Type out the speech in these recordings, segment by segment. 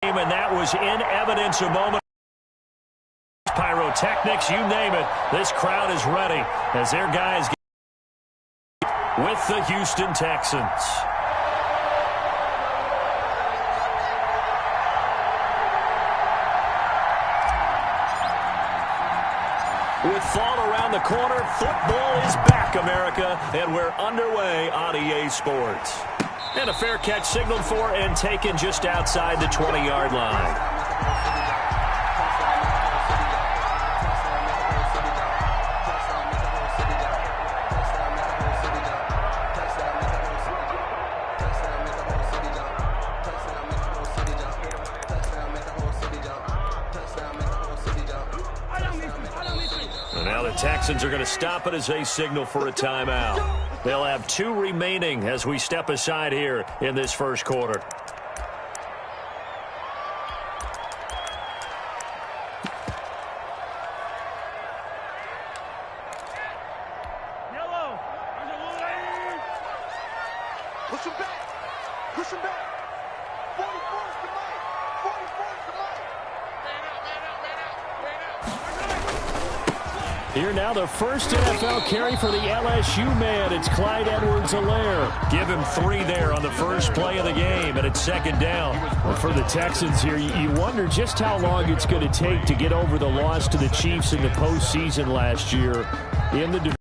And that was in evidence a moment. Pyrotechnics, you name it. This crowd is ready as their guys get with the Houston Texans. With fall around the corner, football is back, America, and we're underway on EA Sports. And a fair catch signaled for and taken just outside the 20-yard line. And now the Texans are going to stop it as they signal for a timeout. They'll have 2 remaining as we step aside here in this first quarter. Push him back. Push him back. 44's the mic. 44's the mic. Here now, the first NFL carry for the LSU man. It's Clyde Edwards-Helaire. Give him 3 there on the first play of the game, and it's second down. Well, for the Texans here, you wonder just how long it's going to take to get over the loss to the Chiefs in the postseason last year in the division.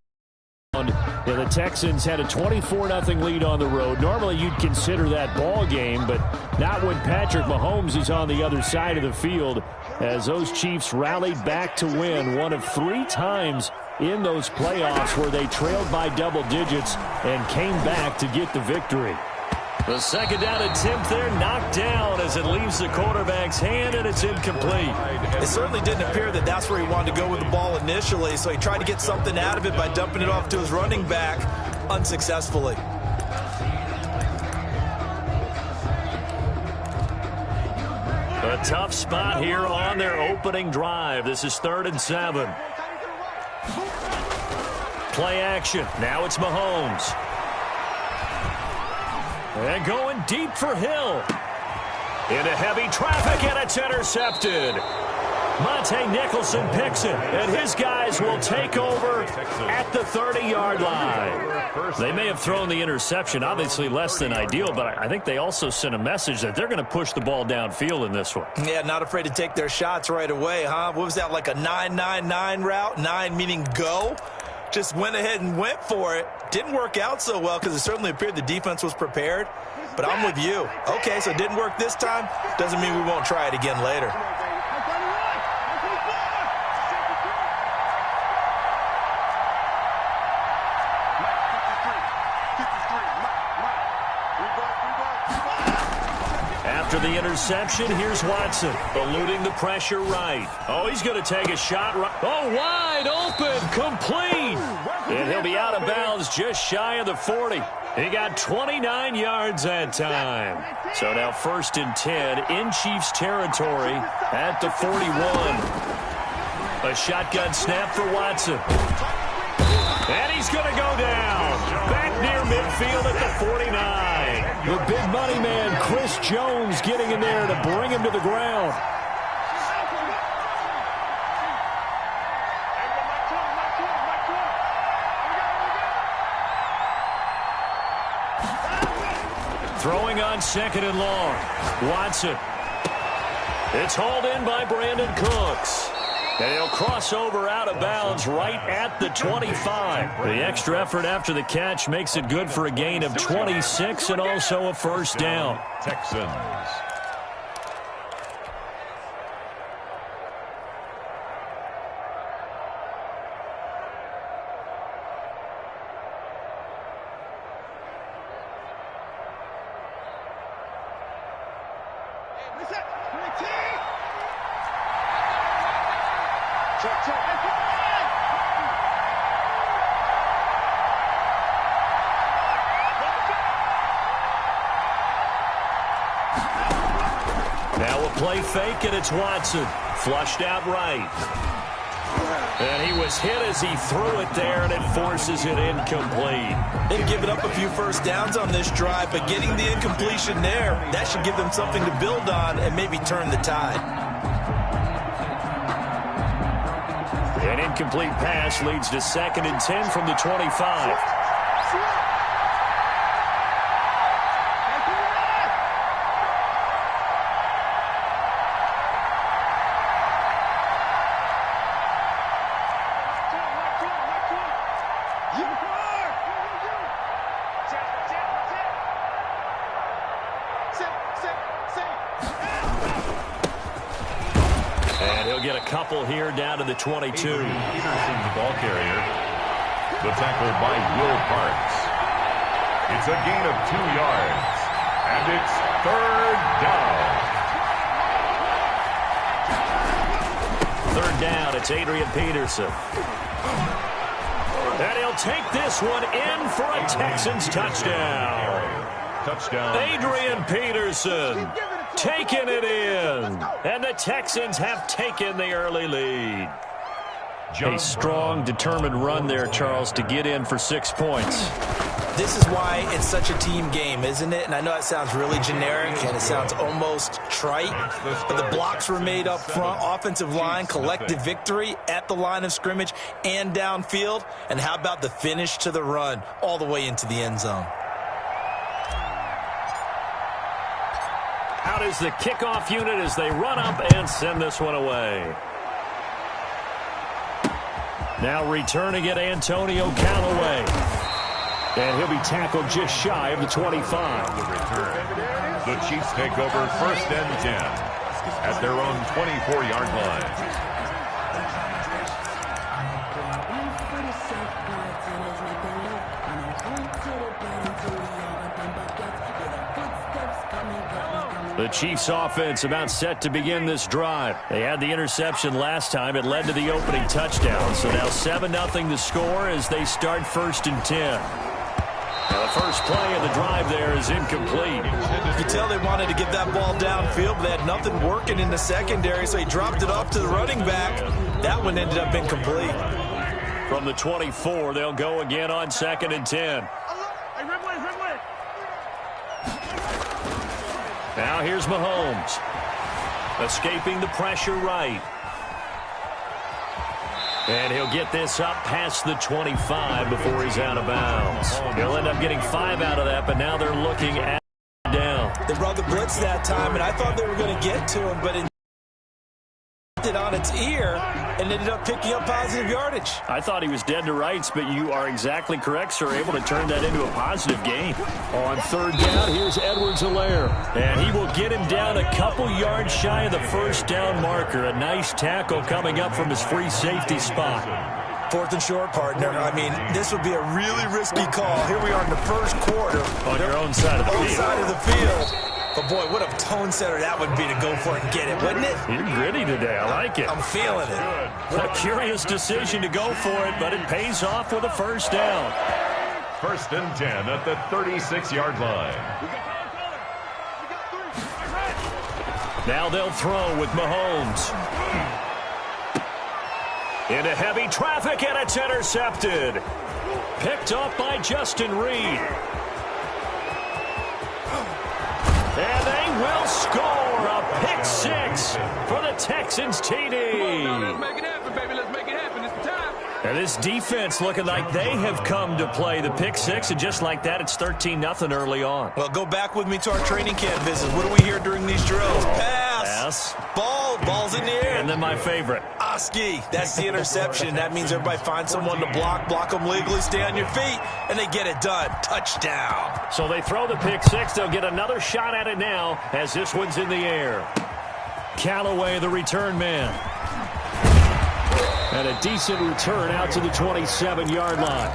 Yeah, the Texans had a 24-0 lead on the road. Normally, you'd consider that ball game, but not when Patrick Mahomes is on the other side of the field, as those Chiefs rallied back to win one of 3 times in those playoffs where they trailed by double digits and came back to get the victory. The second down attempt there knocked down as it leaves the quarterback's hand, and it's incomplete. It certainly didn't appear that that's where he wanted to go with the ball initially, so he tried to get something out of it by dumping it off to his running back unsuccessfully. A tough spot here on their opening drive. This is 3rd and 7. Play action. Now it's Mahomes. And going deep for Hill. Into heavy traffic, and it's intercepted. Monte Nicholson picks it, and his guys will take over at the 30-yard line. They may have thrown the interception, obviously less than ideal, but I think they also sent a message that they're going to push the ball downfield in this one. Yeah, not afraid to take their shots right away, huh? What was that, like a 9-9-9 route? 9 meaning go? Just went ahead and went for it. Didn't work out so well because it certainly appeared the defense was prepared. But I'm with you. Okay, so it didn't work this time. Doesn't mean we won't try it again later. After the interception, here's Watson, eluding the pressure right. Oh, he's going to take a shot right. Oh, wide open, complete. And he'll be out of bounds just shy of the 40. He got 29 yards that time. So now 1st and 10 in Chiefs territory at the 41. A shotgun snap for Watson. And he's going to go down. Back near midfield at the 49. The big money man, Chris Jones, getting in there to bring him to the ground. Throwing on 2nd and long. Watson. It's hauled in by Brandon Cooks. And he'll cross over out of bounds right at the 25. The extra effort after the catch makes it good for a gain of 26 and also a first down. Texans. Now a play fake, and it's Watson. Flushed out right. And he was hit as he threw it there, and it forces it incomplete. They've given up a few first downs on this drive, but getting the incompletion there, that should give them something to build on and maybe turn the tide. An incomplete pass leads to 2nd and 10 from the 25. Get a couple here down to the 22. Peterson, the ball carrier. The tackle by Will Parks. It's a gain of 2 yards. And it's 3rd down. 3rd down. It's Adrian Peterson. And he'll take this one in for a Texans touchdown. Touchdown. Adrian Peterson taking it in. And the Texans have taken the early lead. A strong, determined run there, Charles, to get in for 6 points. This is why it's such a team game, isn't it? And I know it sounds really generic and it sounds almost trite, but the blocks were made up front, offensive line, collective victory at the line of scrimmage and downfield. And how about the finish to the run all the way into the end zone? Out is the kickoff unit as they run up and send this one away. Now returning it, Antonio Callaway. And he'll be tackled just shy of the 25. The return. The Chiefs take over 1st and 10 at their own 24-yard line. The Chiefs offense about set to begin this drive. They had the interception last time. It led to the opening touchdown. So now 7-0 the score as they start 1st and 10. Now the first play of the drive there is incomplete. You could tell they wanted to get that ball downfield, but they had nothing working in the secondary, so he dropped it off to the running back. That one ended up incomplete. From the 24, they'll go again on 2nd and 10. Now here's Mahomes. Escaping the pressure right. And he'll get this up past the 25 before he's out of bounds. He'll end up getting 5 out of that, but now they're looking at down. They brought the blitz that time, and I thought they were going to get to him, but it on its ear and ended up picking up positive yardage. I thought he was dead to rights, but you are exactly correct, sir. Able to turn that into a positive gain. On 3rd down, here's Edwards-Helaire. And he will get him down a couple yards shy of the 1st down marker. A nice tackle coming up from his free safety spot. 4th and short, partner. I mean, this would be a really risky call. Here we are in the 1st quarter. On your own side of the field. Side of the field. But, boy, what a tone setter that would be to go for it and get it, wouldn't it? You're gritty today. I like it. I'm feeling it. A curious decision to go for it, but it pays off with a 1st down. 1st and 10 at the 36-yard line. Now they'll throw with Mahomes. Into heavy traffic, and it's intercepted. Picked up by Justin Reed. And they will score a pick 6 for the Texans TD. Let's make it happen, baby. Let's make it happen. It's the time. And this defense looking like they have come to play the pick 6, and just like that, it's 13-0 early on. Well, go back with me to our training camp visit. What do we hear during these drills? Pass. Ball's in the air. And then my favorite. Oski. That's the interception. That means everybody finds someone to block them legally, stay on your feet, and they get it done. Touchdown. So they throw the pick 6. They'll get another shot at it now as this one's in the air. Callaway, the return man. And a decent return out to the 27-yard line.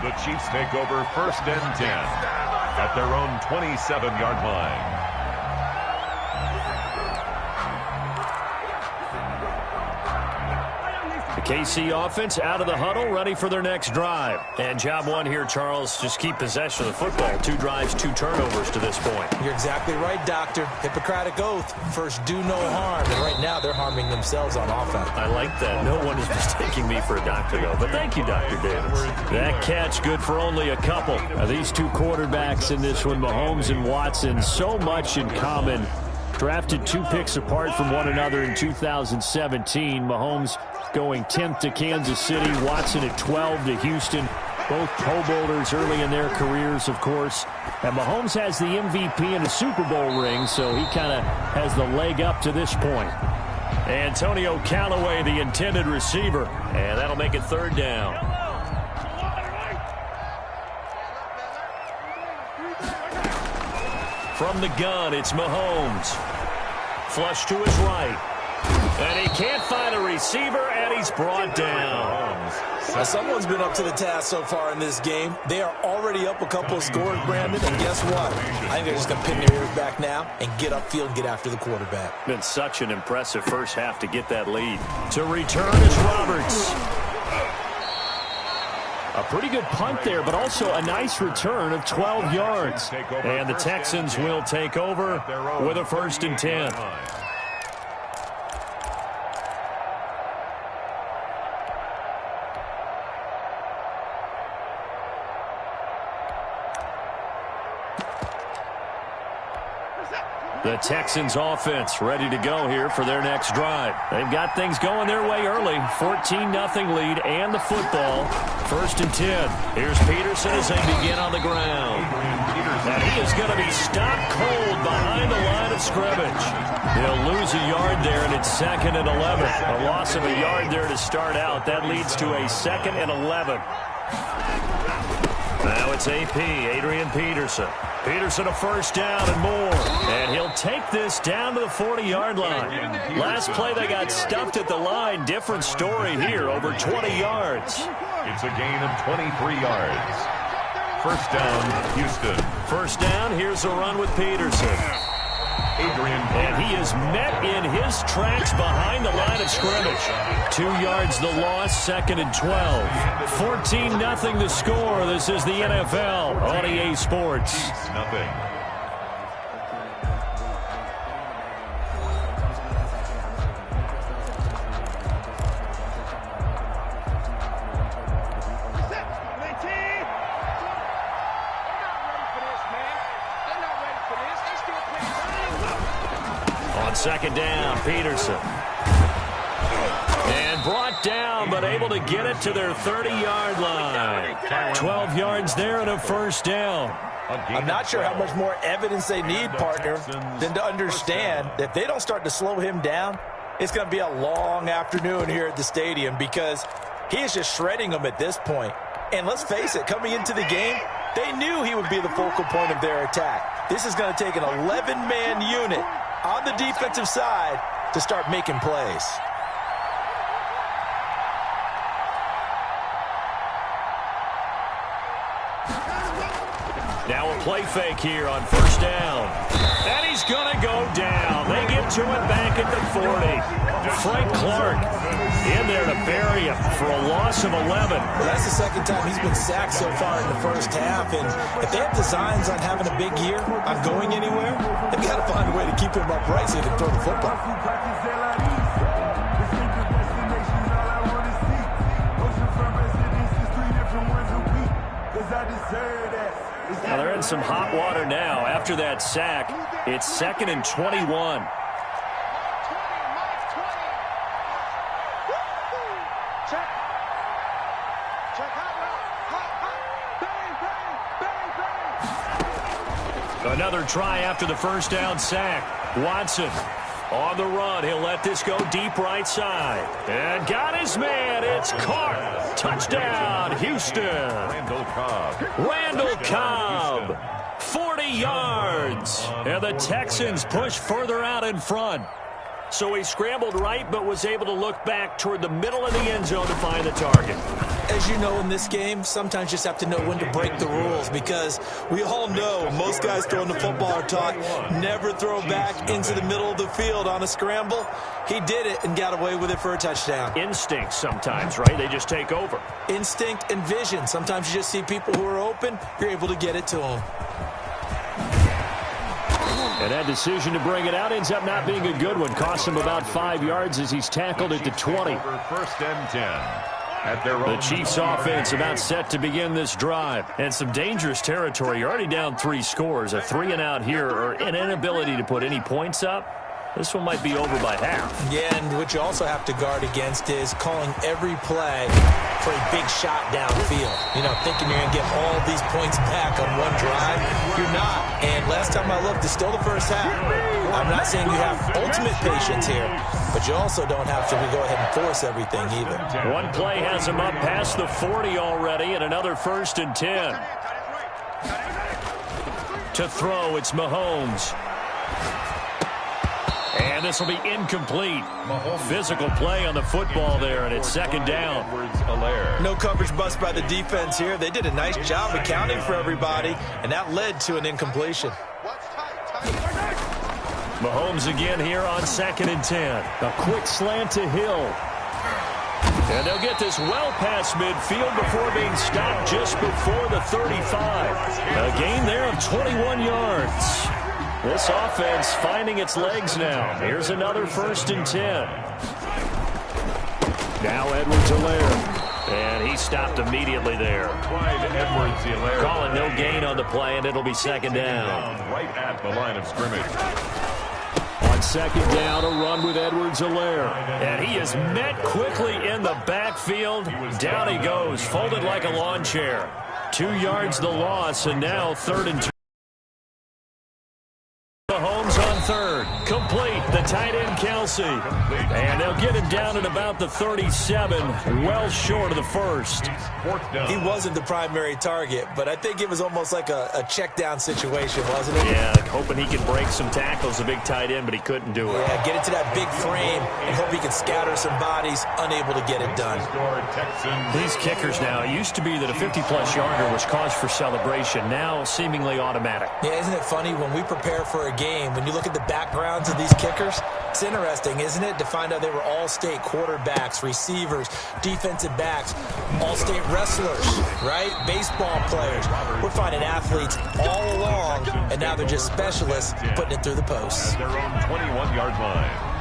The Chiefs take over 1st and 10 at their own 27-yard line. The KC offense out of the huddle, ready for their next drive. And job one here, Charles, just keep possession of the football. 2 drives, 2 turnovers to this point. You're exactly right, Doctor. Hippocratic oath. First, do no harm. And right now, they're harming themselves on offense. I like that. No one is mistaking me for a doctor, though. But thank you, Dr. Davis. That catch good for only a couple. Now, these 2 quarterbacks in this one, Mahomes and Watson, so much in common. Drafted 2 picks apart from one another in 2017. Mahomes going 10th to Kansas City. Watson at 12 to Houston. Both Pro Bowlers early in their careers, of course. And Mahomes has the MVP and a Super Bowl ring, so he kind of has the leg up to this point. Antonio Callaway, the intended receiver. And that'll make it 3rd down. From the gun, it's Mahomes. Flush to his right. And he can't find a receiver, and he's brought down. Now, someone's been up to the task so far in this game. They are already up a couple of scores, Brandon, and guess what? I think they're just going to pin their ears back now and get upfield and get after the quarterback. Been such an impressive first half to get that lead. To return is Roberts. A pretty good punt there, but also a nice return of 12 yards. And the Texans will take over with a 1st and 10. The Texans offense ready to go here for their next drive. They've got things going their way early. 14-0 lead and the football. 1st and 10. Here's Peterson as they begin on the ground. And he is going to be stopped cold behind the line of scrimmage. He'll lose a yard there, and it's 2nd and 11. A loss of a yard there to start out. That leads to a 2nd and 11. Now it's AP, Adrian Peterson. Peterson a 1st down and more. And he'll take this down to the 40-yard line. Last play they got stuffed at the line. Different story here, over 20 yards. It's a gain of 23 yards. 1st down, Houston. 1st down, here's a run with Peterson. And he is met in his tracks behind the line of scrimmage. 2 yards the loss, 2nd and 12. 14-0 the score. This is the NFL on EA Sports. Nothing. On 2nd down, Peterson. And brought down, but able to get it to their 30-yard line. 12 yards there and a 1st down. I'm not sure how much more evidence they need, partner, than to understand that if they don't start to slow him down, it's going to be a long afternoon here at the stadium because he is just shredding them at this point. And let's face it, coming into the game, they knew he would be the focal point of their attack. This is going to take an 11-man unit on the defensive side to start making plays. Now a play fake here on 1st down. And he's going to go down. They get to it back at the 40. Frank Clark in there to bury him for a loss of 11. Well, that's the 2nd time he's been sacked so far in the first half. And if they have designs on having a big year, on going anywhere, they've got to find a way to keep him upright so he can throw the football. Now they're in some hot water now. After that sack, it's 2nd and 21. Another try after the 1st down sack. Watson on the run. He'll let this go deep right side. And got his man. It's caught. Touchdown, Houston. Randall Cobb. 40 yards. And the Texans push further out in front. So he scrambled right, but was able to look back toward the middle of the end zone to find the target. As you know, in this game, sometimes you just have to know when to break the rules, because we all know most guys throwing the football are taught never throw back into the middle of the field on a scramble. He did it and got away with it for a touchdown. Instinct sometimes, right? They just take over. Instinct and vision. Sometimes you just see people who are open, you're able to get it to them. And that decision to bring it out ends up not being a good one. Costs him about 5 yards as he's tackled at the 20. First and 10. The Chiefs offense about set to begin this drive. And some dangerous territory. You're already down 3 scores. A 3-and-out here, or an inability to put any points up. This one might be over by half. Yeah, and what you also have to guard against is calling every play for a big shot downfield. You know, thinking you're going to get all these points back on one drive. You're not. And last time I looked, it's still the first half. I'm not saying you have ultimate patience here, but you also don't have to go ahead and force everything either. One play has him up past the 40 already, and another 1st and 10. To throw, it's Mahomes. And this will be incomplete. Physical play on the football there, and it's 2nd down. No coverage bust by the defense here. They did a nice job accounting for everybody, and that led to an incompletion. Mahomes again here on 2nd and 10. A quick slant to Hill. And they'll get this well past midfield before being stopped just before the 35. A gain there of 21 yards. This offense finding its legs now. Here's another 1st and 10. Now Edwards-Helaire. And he stopped immediately there. Clyde Edwards-Helaire. Calling no gain on the play, and it'll be 2nd down. Right at the line of scrimmage. On 2nd down, a run with Edwards-Helaire. And he is met quickly in the backfield. Down he goes, folded like a lawn chair. 2 yards the loss, and now 3rd and 2. Mahomes on 3rd. Complete. The tight end, Kelsey. And they'll get him down at about the 37, well short of the 1st. He wasn't the primary target, but I think it was almost like a check down situation, wasn't it? Yeah, hoping he could break some tackles, a big tight end, but he couldn't do it. Yeah, get into that big frame and hope he can scatter some bodies, unable to get it done. These kickers now, it used to be that a 50-plus yarder was cause for celebration, now seemingly automatic. Yeah, isn't it funny when we prepare for a game, when you look at the backgrounds of these kickers, it's interesting, isn't it, to find out they were all-state quarterbacks, receivers, defensive backs, all-state wrestlers, right? Baseball players. We're finding athletes all along, and now they're just specialists putting it through the posts. Their own 21-yard line.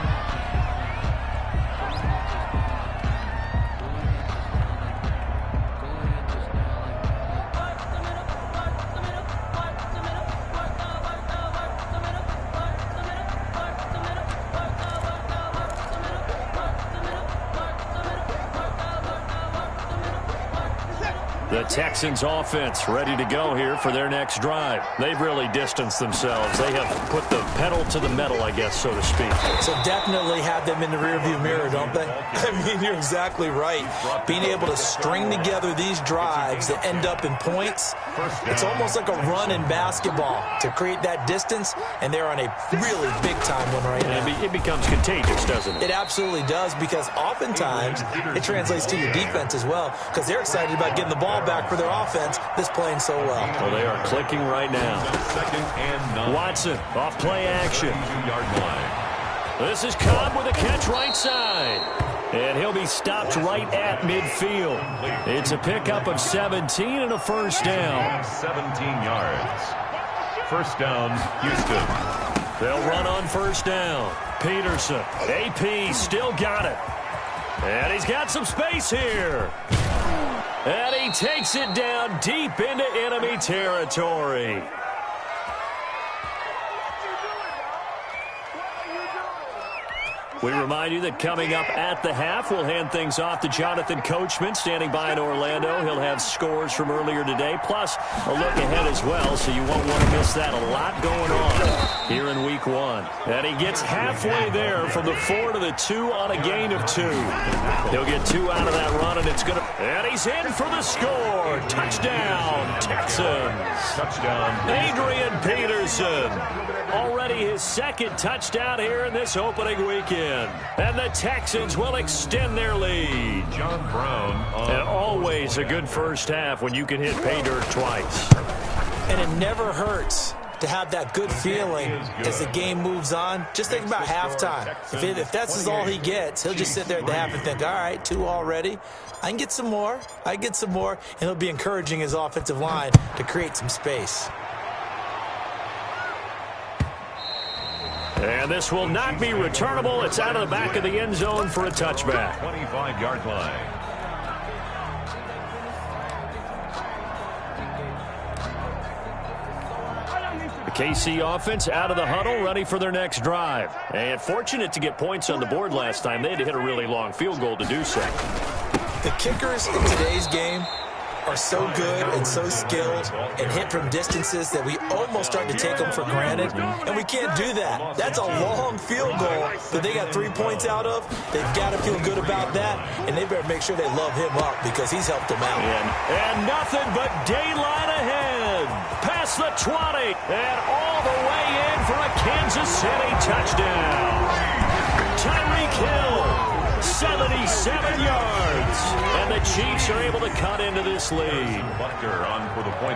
The Texans offense ready to go here for their next drive. They've really distanced themselves. They have put the pedal to the metal, I guess, so to speak. So definitely have them in the rearview mirror, don't they? I mean, you're exactly right. Being able to string together these drives that end up in points, it's almost like a run in basketball to create that distance, and they're on a really big-time one right now. It becomes contagious, doesn't it? It absolutely does, because oftentimes it translates to your defense as well, because they're excited about getting the ball back for their offense that's playing so well. Well, they are clicking right now. 2nd and 9. Watson off play action. 2-yard line. This is Cobb with a catch right side. And he'll be stopped right at midfield. It's a pickup of 17 and a 1st down. 17 yards. 1st down, Houston. They'll run on 1st down. Peterson. AP still got it. And he's got some space here. And he takes it down deep into enemy territory. We remind you that coming up at the half, we'll hand things off to Jonathan Coachman, standing by in Orlando. He'll have scores from earlier today, plus a look ahead as well, so you won't want to miss that. A lot going on here in Week 1. And he gets halfway there from the 4 to the 2 on a gain of 2. He'll get 2 out of that run, and it's going to... And he's in for the score. Touchdown, Texans. Touchdown. Adrian Peterson. Already his second touchdown here in this opening weekend. And the Texans will extend their lead. John Brown. And always a good first half when you can hit pay dirt twice. And it never hurts to have that good feeling as the game moves on. Just think about halftime. If that's all he gets, he'll just sit there at the half and think, all right, 2 already. I can get some more. And he'll be encouraging his offensive line to create some space. And this will not be returnable. It's out of the back of the end zone for a touchback. 25-yard line. The KC offense out of the huddle, ready for their next drive. And fortunate to get points on the board last time. They had to hit a really long field goal to do so. The kickers in today's game are so good and so skilled and hit from distances that we almost start to take them for granted, and we can't do that. That's a long field goal that they got 3 points out of. They've got to feel good about that, and they better make sure they love him up because he's helped them out. And nothing but daylight ahead. Past the 20 and all the way in for a Kansas City touchdown. Tyreek Hill, 77 yards. And the Chiefs are able to cut into this lead.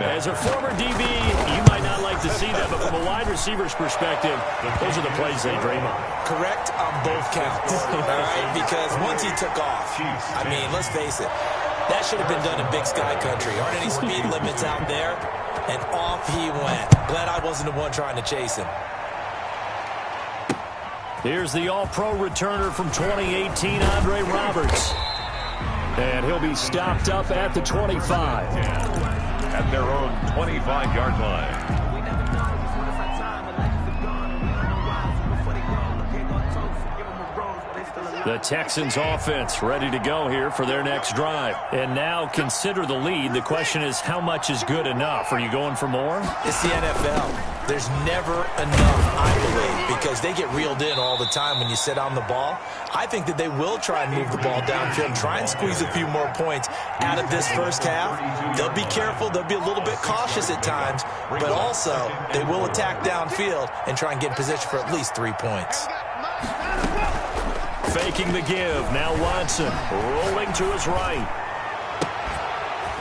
As a former DB, you might not like to see that, but from a wide receiver's perspective, those are the plays they dream of. Correct on both counts, all right? Because once he took off, I mean, let's face it, that should have been done in Big Sky Country. Aren't any speed limits out there? And off he went. Glad I wasn't the one trying to chase him. Here's the All-Pro returner from 2018, Andre Roberts. And he'll be stopped up at the 25. At their own 25-yard line. The Texans offense ready to go here for their next drive. And now consider the lead. The question is, how much is good enough? Are you going for more? It's the NFL. There's never enough, I believe, because they get reeled in all the time when you sit on the ball. I think that they will try and move the ball downfield, try and squeeze a few more points out of this first half. They'll be careful. They'll be a little bit cautious at times, but also they will attack downfield and try and get in position for at least 3 points. Faking the give. Now Watson rolling to his right.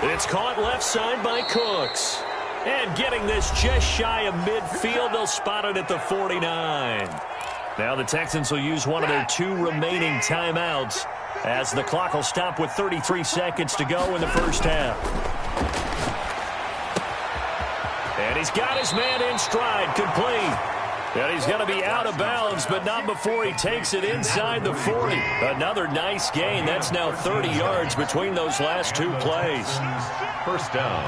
It's caught left side by Cooks. And getting this just shy of midfield, they'll spot it at the 49. Now the Texans will use one of their 2 remaining timeouts as the clock will stop with 33 seconds to go in the first half. And he's got his man in stride, complete. And he's going to be out of bounds, but not before he takes it inside the 40. Another nice gain. That's now 30 yards between those last 2 plays. First down.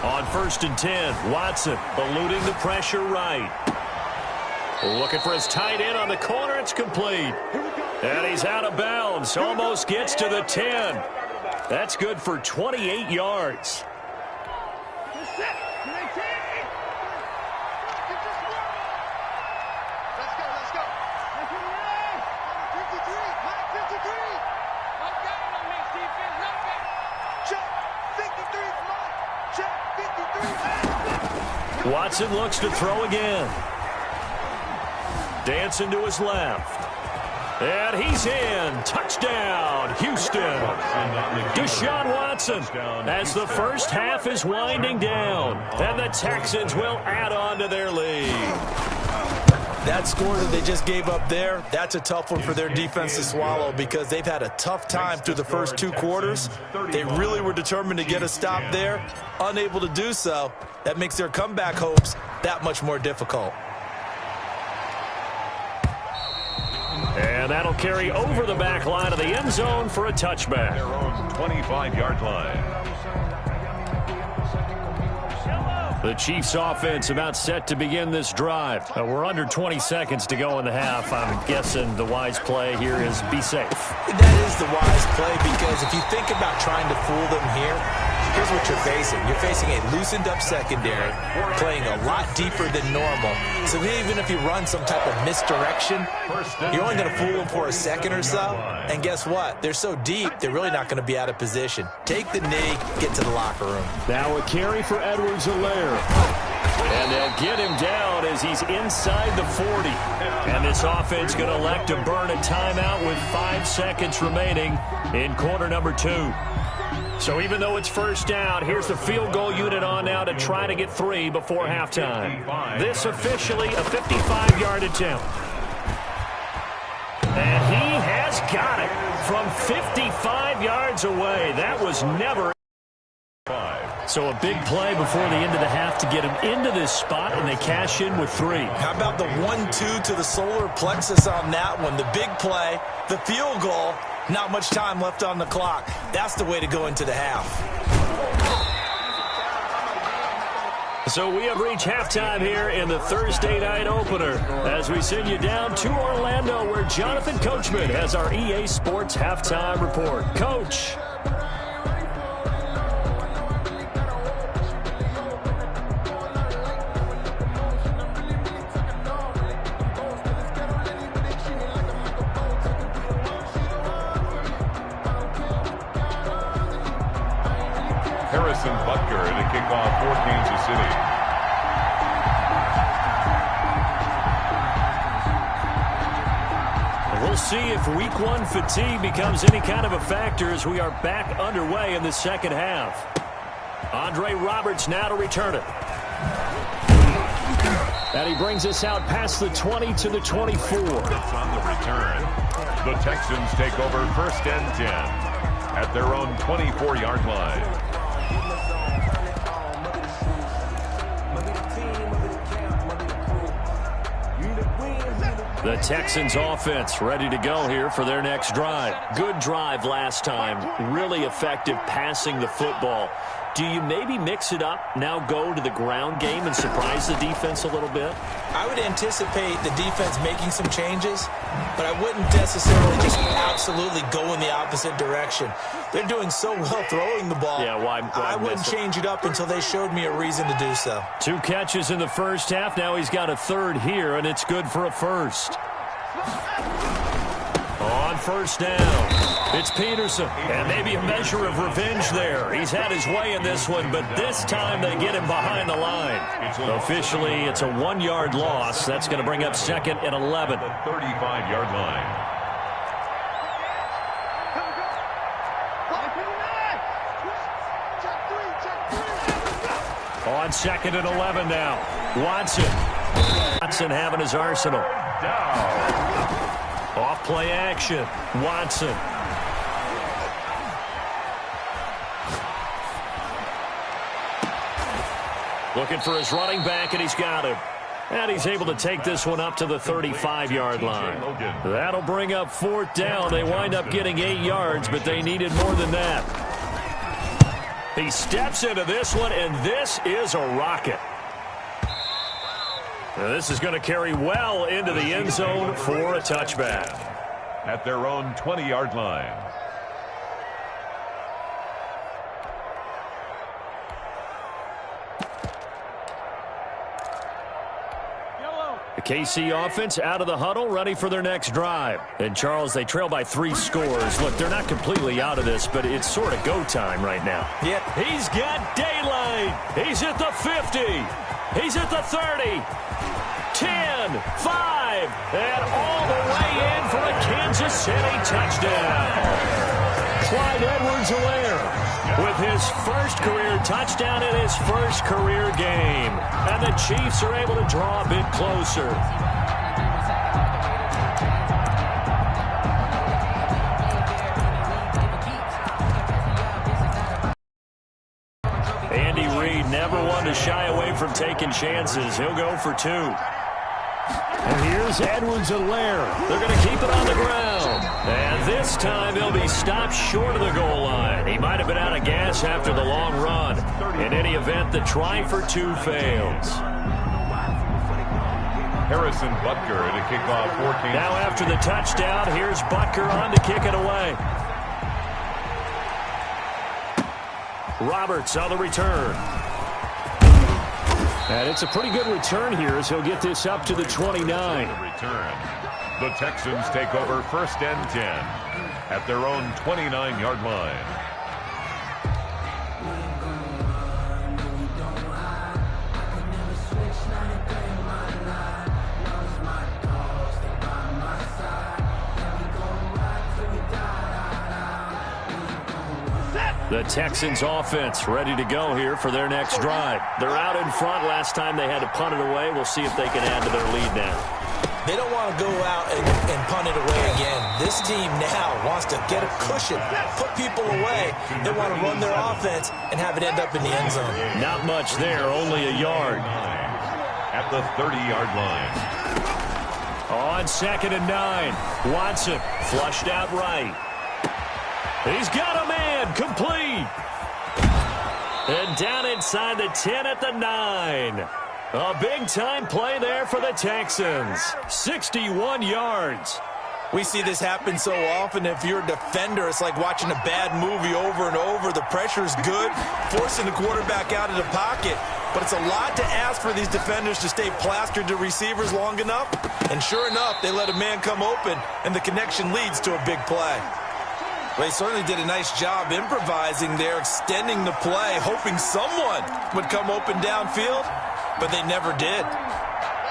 On 1st and 10, Watson eluding the pressure right. Looking for his tight end on the corner. It's complete. And he's out of bounds. Almost gets to the 10. That's good for 28 yards. Watson looks to throw again. Dancing to his left. And he's in. Touchdown, Houston. Deshaun Watson as the first half is winding down. And the Texans will add on to their lead. That score that they just gave up there, that's a tough one for their defense to swallow because they've had a tough time through the first 2 quarters. They really were determined to get a stop there. Unable to do so. That makes their comeback hopes that much more difficult. And that'll carry over the back line of the end zone for a touchback. Their own 25-yard line. The Chiefs offense about set to begin this drive. We're under 20 seconds to go in the half. I'm guessing the wise play here is be safe. That is the wise play because if you think about trying to fool them here, here's what you're facing. You're facing a loosened-up secondary, playing a lot deeper than normal. So even if you run some type of misdirection, you're only going to fool them for a second or so. And guess what? They're so deep, they're really not going to be out of position. Take the knee, get to the locker room. Now a carry for Edwards-Helaire. And they'll get him down as he's inside the 40. And this offense going to elect to burn a timeout with 5 seconds remaining in quarter number 2. So even though it's first down, here's the field goal unit on now to try to get 3 before halftime. This officially a 55-yard attempt. And he has got it from 55 yards away. That was never. So a big play before the end of the half to get him into this spot, and they cash in with 3. How about the 1-2 to the solar plexus on that one? The big play, the field goal, not much time left on the clock. That's the way to go into the half. So we have reached halftime here in the Thursday night opener as we send you down to Orlando where Jonathan Coachman has our EA Sports halftime report. Coach. Harrison Butker to kick off for Kansas City. We'll see if week 1 fatigue becomes any kind of a factor as we are back underway in the second half. Andre Roberts now to return it. And he brings us out past the 20 to the 24. On the return, the Texans take over first and 10 at their own 24-yard line. The Texans offense ready to go here for their next drive. Good drive last time. Really effective passing the football. Do you maybe mix it up, now go to the ground game and surprise the defense a little bit? I would anticipate the defense making some changes, but I wouldn't necessarily just absolutely go in the opposite direction. They're doing so well throwing the ball. Yeah, why I wouldn't change it up until they showed me a reason to do so. 2 catches in the first half. Now he's got a 3rd here, and it's good for a 1st. On first down, it's Peterson. And maybe a measure of revenge there. He's had his way in this one, but this time they get him behind the line. Officially, it's a 1-yard loss. That's going to bring up 2nd and 11. The 35-yard line. On 2nd and 11 now. Watson having his arsenal. Off play action. Watson. Looking for his running back, and he's got him. And he's able to take this one up to the 35-yard line. That'll bring up 4th down. They wind up getting 8 yards, but they needed more than that. He steps into this one, and this is a rocket. Now this is going to carry well into the end zone for a touchback. At their own 20-yard line. The KC offense out of the huddle, ready for their next drive. And, Charles, they trail by 3 scores. Look, they're not completely out of this, but it's sort of go time right now. Yeah. He's got daylight. He's at the 50. He's at the 30. 10, 5, and all the way in for a Kansas City touchdown. Clyde Edwards-Helaire with his first career touchdown in his first career game. And the Chiefs are able to draw a bit closer. Andy Reid never one to shy away from taking chances. He'll go for 2. And here's Edwards-Helaire. They're going to keep it on the ground. And this time he'll be stopped short of the goal line. He might have been out of gas after the long run. In any event, the try for 2 fails. Harrison Butker to kick off for Kansas. Now after the touchdown, here's Butker on to kick it away. Roberts on the return. And it's a pretty good return here as he'll get this up to the 29. Return. The Texans take over 1st and 10 at their own 29-yard line. The Texans offense ready to go here for their next drive. They're out in front. Last time they had to punt it away. We'll see if they can add to their lead now. They don't want to go out and punt it away again. This team now wants to get a cushion, put people away. They want to run their offense and have it end up in the end zone. Not much there, only a yard. At the 30-yard line. On 2nd and 9, Watson flushed out right. He's got a man, complete. And down inside the 10 at the 9. A big-time play there for the Texans. 61 yards. We see this happen so often. If you're a defender, it's like watching a bad movie over and over. The pressure's good, forcing the quarterback out of the pocket. But it's a lot to ask for these defenders to stay plastered to receivers long enough. And sure enough, they let a man come open, and the connection leads to a big play. They certainly did a nice job improvising there, extending the play, hoping someone would come open downfield, but they never did.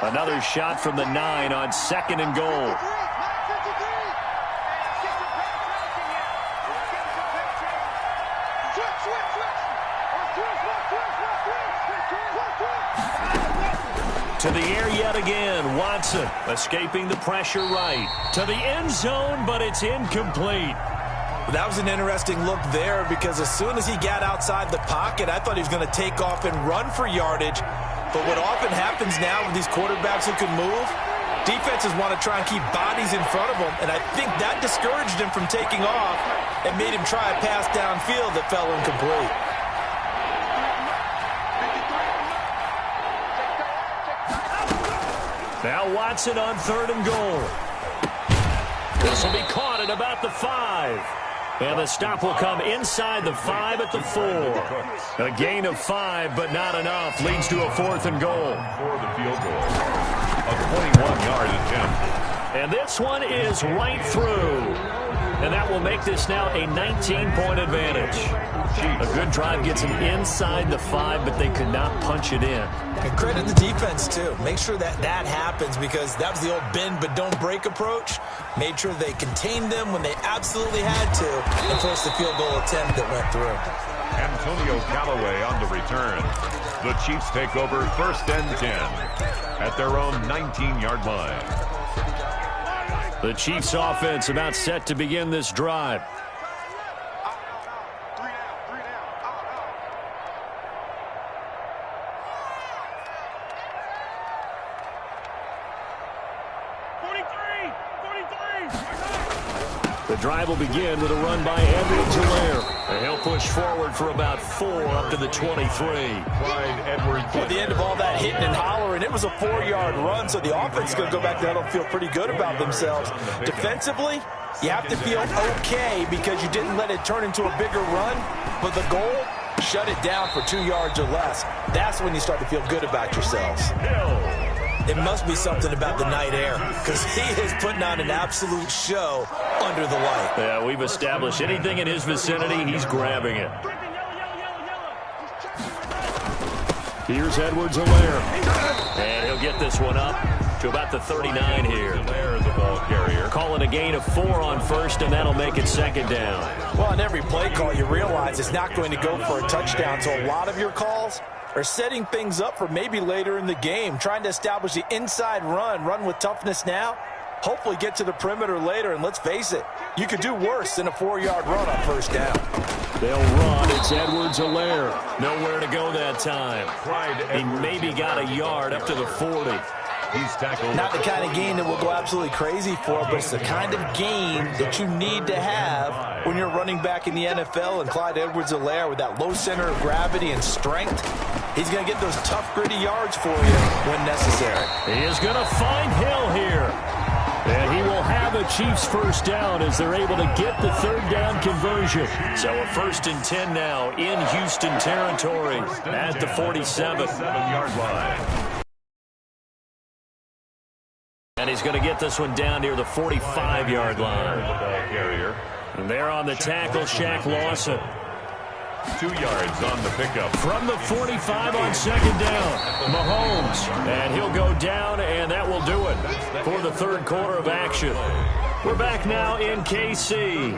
Another shot from the 9 on 2nd and goal. To the air yet again. Watson escaping the pressure right. To the end zone, but it's incomplete. That was an interesting look there because as soon as he got outside the pocket, I thought he was going to take off and run for yardage. But what often happens now with these quarterbacks who can move, defenses want to try and keep bodies in front of them, and I think that discouraged him from taking off and made him try a pass downfield that fell incomplete. Now Watson on 3rd and goal. This will be caught at about the 5. And the stop will come inside the 5 at the 4. A gain of 5, but not enough. Leads to a 4th and goal. For the field goal. A 21-yard attempt. And this one is right through. And that will make this now a 19-point advantage. A good drive gets them inside the 5, but they could not punch it in. And credit the defense, too. Make sure that happens because that was the old bend but don't break approach. Made sure they contained them when they absolutely had to and forced the field goal attempt that went through. Antonio Callaway on the return. The Chiefs take over 1st and 10 at their own 19-yard line. The Chiefs offense about set to begin this drive. The drive will begin with a run by Edwards-Helaire. And he'll push forward for about 4 up to the 23. Clyde Edwards. At the end of all that hitting and hollering, it was a 4-yard run, so the offense is going to go back there and feel pretty good about themselves. Defensively, you have to feel okay because you didn't let it turn into a bigger run, but the goal, shut it down for 2 yards or less. That's when you start to feel good about yourselves. It must be something about the night air because he is putting on an absolute show under the light. Yeah, we've established anything in his vicinity, he's grabbing it. Here's Edwards-Helaire. And he'll get this one up to about the 39 here. Helaire, the ball carrier. Calling a gain of 4 on 1st, and that'll make it 2nd down. Well, on every play call, you realize it's not going to go for a touchdown, so a lot of your calls are setting things up for maybe later in the game, trying to establish the inside run with toughness now, hopefully get to the perimeter later, and let's face it, you could do worse than a 4-yard run on 1st down. They'll run. It's Edwards-Helaire. Nowhere to go that time. He maybe got a yard up to the 40. He's tackled. Not the kind of gain that will go absolutely crazy for, but it's the kind of gain that you need to have when you're running back in the NFL. And Clyde Edwards-Helaire, with that low center of gravity and strength, he's going to get those tough, gritty yards for you when necessary. He is going to find Hill here. And he will have a Chiefs first down as they're able to get the third down conversion. So a 1st and 10 now in Houston territory at the 47-yard line. And he's going to get this one down near the 45-yard line. And there on the tackle, Shaq Lawson. 2 yards on the pickup. From the 45 on second down, Mahomes. And he'll go down, and that will do it for the third quarter of action. We're back now in KC.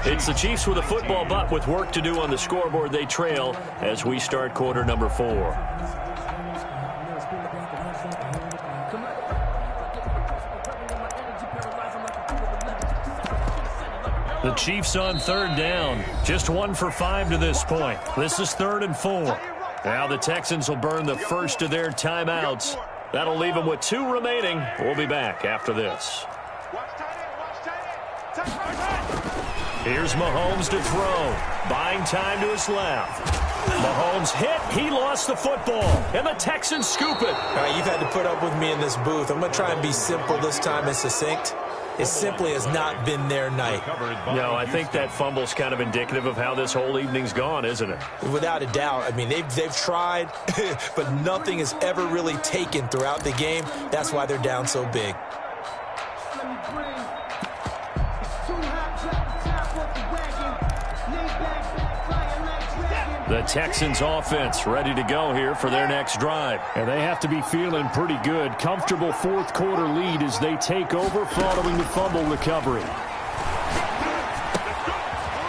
It's the Chiefs with a football, but with work to do on the scoreboard. They trail as we start quarter number 4. The Chiefs on third down. Just 1 for 5 to this point. This is 3rd and 4. Now the Texans will burn the first of their timeouts. That'll leave them with 2 remaining. We'll be back after this. Here's Mahomes to throw. Buying time to his left. Mahomes hit. He lost the football. And the Texans scoop it. All right, you've had to put up with me in this booth. I'm going to try and be simple this time and succinct. It simply has not been their night. No, I think that fumble's kind of indicative of how this whole evening's gone, isn't it? Without a doubt. I mean, they've tried, but nothing has ever really taken throughout the game. That's why they're down so big. The Texans offense ready to go here for their next drive. And they have to be feeling pretty good. Comfortable fourth quarter lead as they take over following the fumble recovery.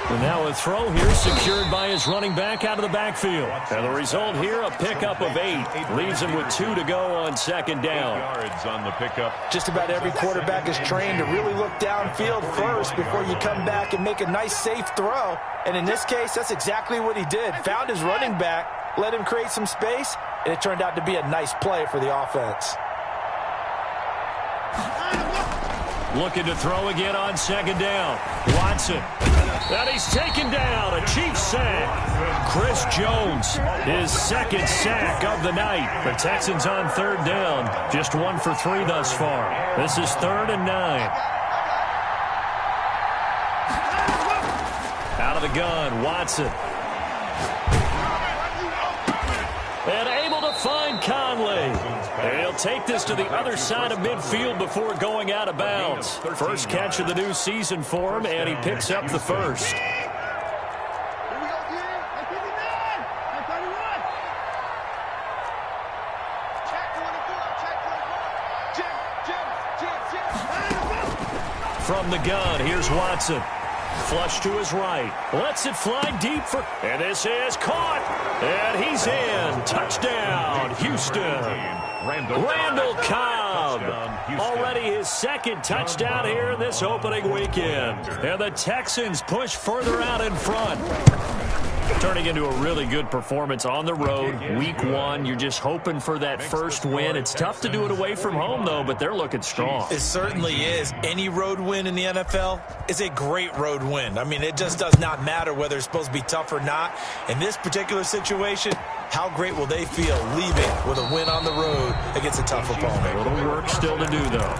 And now a throw here secured by his running back out of the backfield. And the result here, a pickup of 8. Leaves him with 2 to go on second down. 8 yards on the pickup. Just about every quarterback is trained to really look downfield first before you come back and make a nice, safe throw. And in this case, that's exactly what he did. Found his running back, let him create some space, and it turned out to be a nice play for the offense. Looking to throw again on second down. Watson. And he's taken down. A Chiefs sack. Chris Jones, his second sack of the night. The Texans on third down. Just 1 for 3 thus far. This is 3rd and 9. Out of the gun, Watson. And able to find Conley. And he'll take this to the other side of midfield before going out of bounds. First catch of the new season for him, and he picks up the first. From the gun, here's Watson. Flush to his right. Lets it fly deep for... And this is caught. And he's in. Touchdown, Houston. Randall Cobb. Already his second touchdown here in this opening weekend. And the Texans push further out in front. Turning into a really good performance on the road. Week 1, you're just hoping for that first win. It's tough to do it away from home, though, but they're looking strong. It certainly is. Any road win in the NFL is a great road win. I mean, it just does not matter whether it's supposed to be tough or not. In this particular situation, how great will they feel leaving with a win on the road against a tough opponent? A little work still to do, though.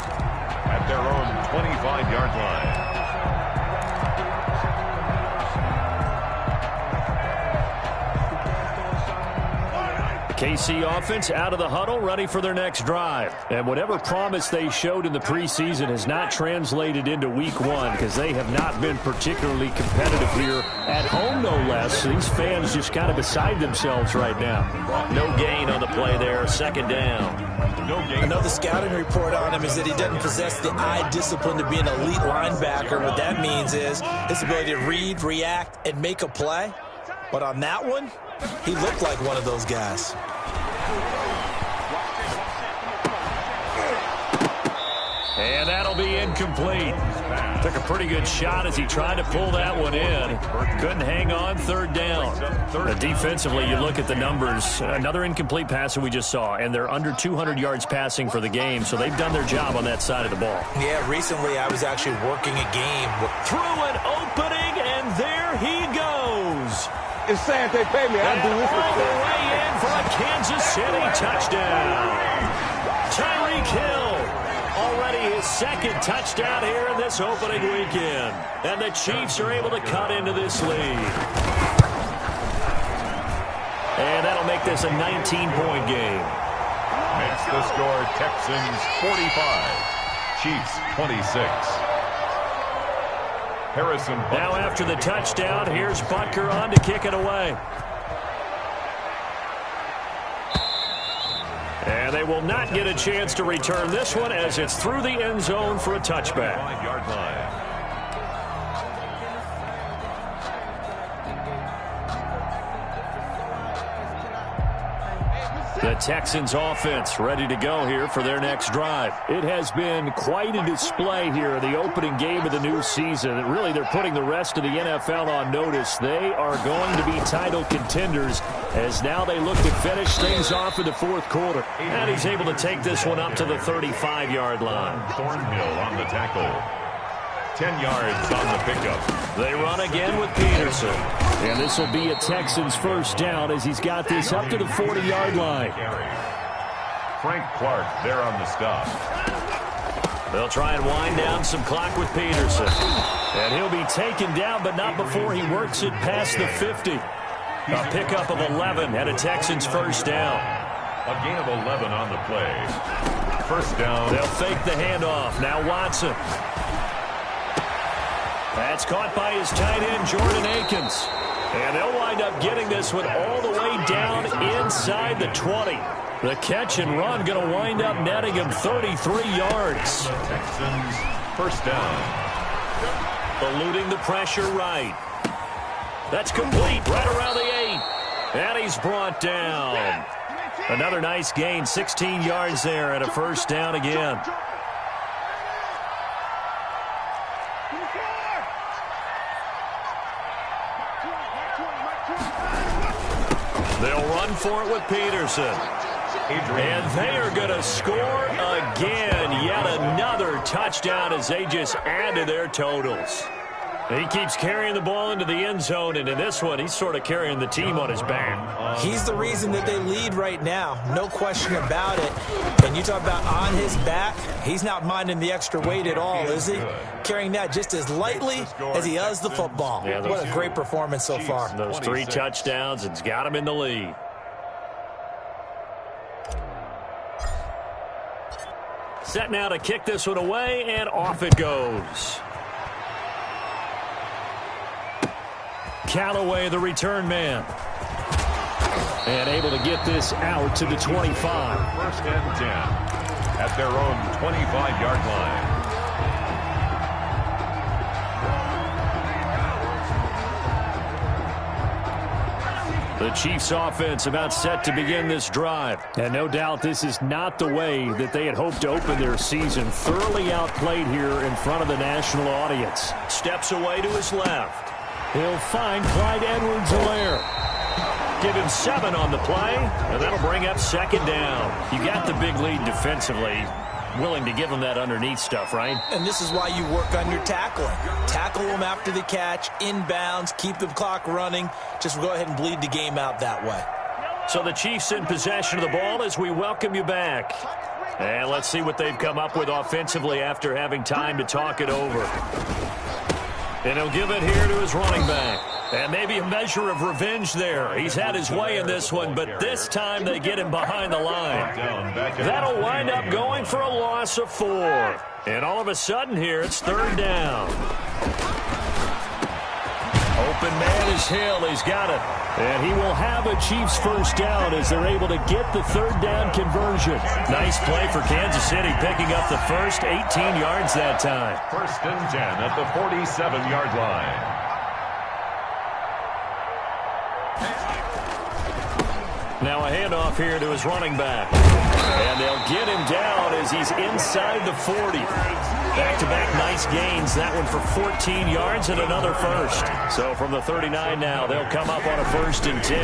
At their own 25-yard line. KC offense out of the huddle, ready for their next drive. And whatever promise they showed in the preseason has not translated into week 1 because they have not been particularly competitive here at home, no less. These fans just kind of beside themselves right now. No gain on the play there, second down. I know the scouting report on him is that he doesn't possess the eye discipline to be an elite linebacker. What that means is his ability to read, react, and make a play. But on that one, he looked like one of those guys. And that'll be incomplete. Took a pretty good shot as he tried to pull that one in. Couldn't hang on third down. Defensively, you look at the numbers. Another incomplete pass that we just saw, and they're under 200 yards passing for the game, so they've done their job on that side of the ball. Yeah, recently I was actually working a game. Through an opening, and there he goes. It's saying they pay me. I do this. All the way in for a Kansas City touchdown. Tyreek Hill, already his second touchdown here in this opening weekend. And the Chiefs are able to cut into this lead. And that'll make this a 19-point game. Makes the score Texans 45, Chiefs 26. Harrison Butker. Now after the touchdown, here's Butker on to kick it away. And they will not get a chance to return this one as it's through the end zone for a touchback. 5-yard line. The Texans offense ready to go here for their next drive. It has been quite a display here in the opening game of the new season. And really, they're putting the rest of the NFL on notice. They are going to be title contenders as now they look to finish things off in the fourth quarter. And he's able to take this one up to the 35-yard line. Thornhill on the tackle. 10 yards on the pickup. They run again with Peterson. And this will be a Texans first down as he's got this up to the 40-yard line. Frank Clark there on the stop. They'll try and wind down some clock with Peterson. And he'll be taken down, but not before he works it past the 50. A pickup of 11 and a Texans first down. A gain of 11 on the play. First down. They'll fake the handoff. Now Watson. That's caught by his tight end, Jordan Akins. And they'll wind up getting this one all the way down inside the 20. The catch and run going to wind up netting him 33 yards. Texans first down. Eluding the pressure right. That's complete right around the 8. And he's brought down. Another nice gain, 16 yards there and a first down again. They'll run for it with Peterson. And they are going to score again. Yet another touchdown as they just add to their totals. He keeps carrying the ball into the end zone, and in this one, he's sort of carrying the team on his back. He's the reason that they lead right now. No question about it. And you talk about on his back, he's not minding the extra weight at all, is he? Carrying that just as lightly as he does the football. Yeah, what a great performance so far. Those 3 touchdowns, it's got him in the lead. Set now to kick this one away, and off it goes. Callaway, the return man. And able to get this out to the 25. First and 10 at their own 25-yard line. The Chiefs offense about set to begin this drive. And no doubt this is not the way that they had hoped to open their season. Thoroughly outplayed here in front of the national audience. Steps away to his left. He'll find Clyde Edwards-Helaire. Give him 7 on the play, and that'll bring up second down. You got the big lead defensively. Willing to give him that underneath stuff, right? And this is why you work on your tackling. Tackle them after the catch, inbounds, keep the clock running. Just go ahead and bleed the game out that way. So the Chiefs in possession of the ball as we welcome you back. And let's see what they've come up with offensively after having time to talk it over. And he'll give it here to his running back. And maybe a measure of revenge there. He's had his way in this one, but this time they get him behind the line. That'll wind up going for a loss of 4. And all of a sudden here, it's third down. Open man is Hill. He's got it. And he will have a Chiefs first down as they're able to get the third down conversion. Nice play for Kansas City, picking up the first 18 yards that time. First and 10 at the 47-yard line. Now a handoff here to his running back. And they'll get him down as he's inside the 40. Back-to-back nice gains. That one for 14 yards and another first. So from the 39 now, they'll come up on a first and 10.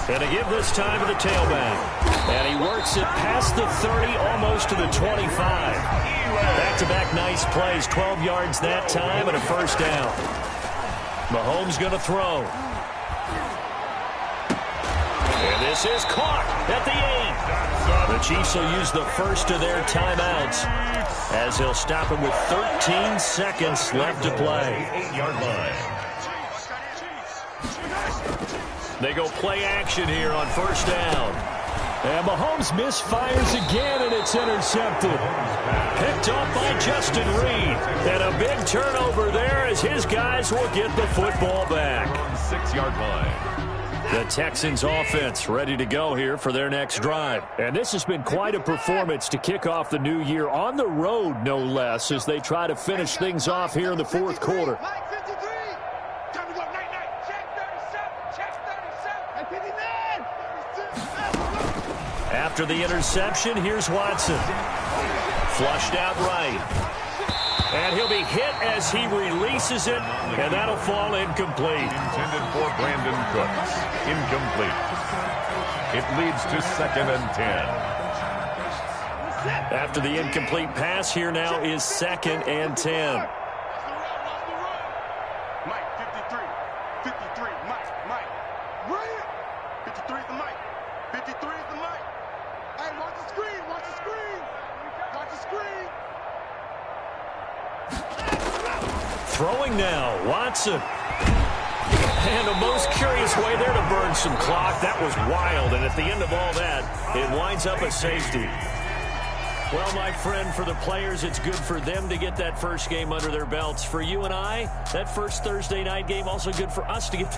And to give this time to the tailback. And he works it past the 30, almost to the 25. Back-to-back nice plays. 12 yards that time and a first down. Mahomes going to throw. And this is caught at the 8. The Chiefs will use the first of their timeouts as he'll stop him with 13 seconds left to play. 8-yard line. They go play action here on first down. And Mahomes misfires again, and it's intercepted. Picked off by Justin Reed. And a big turnover there as his guys will get the football back. 6-yard line. The Texans offense ready to go here for their next drive. And this has been quite a performance to kick off the new year on the road, no less, as they try to finish things off here in the fourth quarter. After the interception, here's Watson. Flushed out right. And he'll be hit as he releases it, and that'll fall incomplete. Intended for Brandon Cooks. Incomplete. It leads to 2nd and 10. After the incomplete pass, here now is 2nd and 10. Mike, 53. 53, Mike. Run it! 53 is the Mike. 53 is the Mike. Hey, watch the screen, watch the screen. Watch the screen. Throwing now, Watson. And a most curious way there to burn some clock. That was wild, and at the end of all that, it winds up a safety. Well, my friend, for the players, it's good for them to get that first game under their belts. For you and I, that first Thursday night game, also good for us to get